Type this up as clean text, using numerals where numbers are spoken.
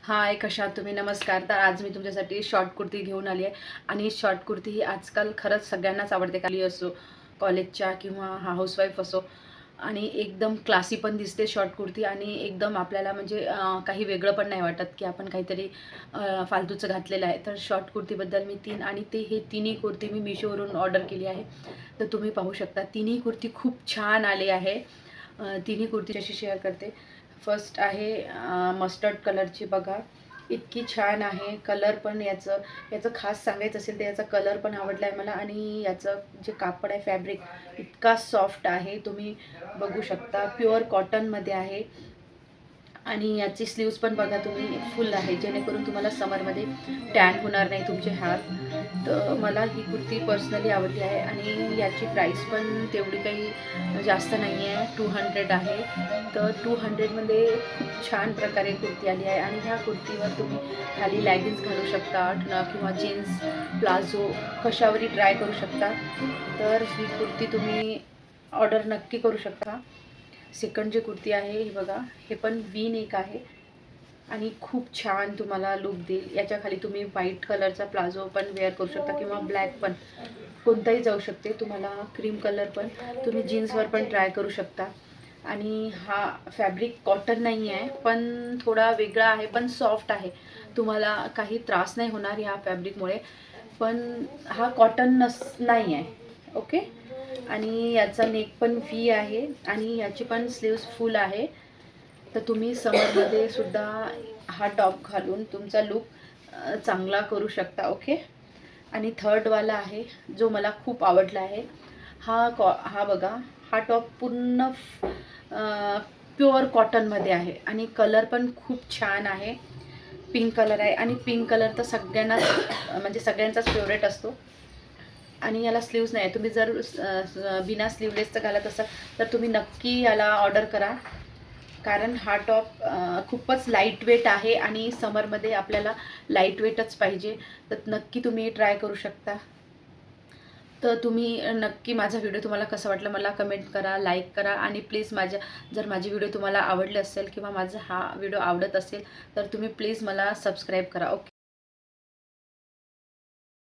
हाय, कशा आहात तुम्ही? नमस्कार. तर आज मी तुमच्यासाठी शॉर्ट कुर्ती घेऊन आली आहे आणि शॉर्ट कुर्ती ही आजकाल खरंच सगळ्यांनाच आवडते. काही असो, कॉलेजच्या किंवा हाऊसवाईफ असो आणि एकदम क्लासी पण दिसते शॉर्ट कुर्ती आणि एकदम आपल्याला म्हणजे काही वेगळं पण नाही वाटत की आपण काहीतरी फालतूचं घातलेलं आहे. तर शॉर्ट कुर्तीबद्दल मी हे तिन्ही कुर्ती मी मिशोवरून ऑर्डर केली आहे. तर तुम्ही पाहू शकता तिन्ही कुर्ती खूप छान आली आहे. तिन्ही कुर्ती अशी शेअर करते. फर्स्ट आहे मस्टर्ड कलरची बघा. इतकी छान आहे. कलर पण याचं याचं खास सांगायचं असेल तर याचा कलर पण आवडला आहे मला आणि याचं जे कापड आहे फॅब्रिक इतका सॉफ्ट आहे. तुम्ही बघू शकता प्युअर कॉटनमध्ये आहे आणि याची स्लीव्ज पण बघा तुम्ही फुल आहे, जेणेकरून तुम्हाला समरमध्ये टॅन होणार नाही तुमचे हात. तर मला ही कुर्ती पर्सनली आवडली आहे आणि याची प्राईस पण तेवढी काही जास्त नाही आहे, 200 आहे. तर 200मध्ये खूप छान प्रकारे कुर्ती आली आहे आणि ह्या कुर्तीवर तुम्ही खाली लॅगिन्स घालू शकता किंवा जीन्स प्लाझो कशावरही ट्राय करू शकता. तर ही कुर्ती तुम्ही ऑर्डर नक्की करू शकता. सेकंड जी कुर्ती आहे ही बघा, हे पण वी नेक आहे आणि खूप छान तुम्हाला लुक देईल. याच्या खाली तुम्ही व्हाईट कलरचा प्लाझो पण वेअर करू शकता किंवा ब्लॅक पण कोणताही जाऊ शकते. तुम्हाला क्रीम कलर पण तुम्ही जीन्सवर पण ट्राय करू शकता. आणि हा फॅब्रिक कॉटन नाही आहे, पण थोडा वेगळा आहे, पण सॉफ्ट आहे. तुम्हाला काही त्रास नाही होणार ह्या फॅब्रिकमुळे, पण हा कॉटन नाही आहे. ओके. आणि याचा नेक पण व्ही आहे आणि याची पण स्लीव्स फुल आहे. तर तुम्ही समरमध्ये सुद्धा हा टॉप घालून तुमचा लुक चांगला करू शकता. ओके. आणि थर्डवाला आहे जो मला खूप आवडला आहे. हा बघा, हा टॉप पूर्ण प्युअर कॉटनमध्ये आहे आणि कलर पण खूप छान आहे. पिंक कलर आहे आणि पिंक कलर तर सगळ्यांनाच म्हणजे सगळ्यांचाच फेवरेट असतो. आणि याला स्लीव्ज नाही आहे. तुम्ही जर बिना स्लीवलेसचं घालत असाल तर तुम्ही नक्की याला ऑर्डर करा, कारण हा टॉप खूपच लाईट वेट आहे आणि समरमध्ये आपल्याला लाईट वेटच पाहिजे. तर नक्की तुम्ही ट्राय करू शकता. तर तुम्ही नक्की माझा व्हिडिओ तुम्हाला कसा वाटला मला कमेंट करा, लाईक करा आणि प्लीज जर माझी व्हिडिओ तुम्हाला आवडले असेल किंवा माझा हा व्हिडिओ आवडत असेल तर तुम्ही प्लीज मला सबस्क्राईब करा. ओके.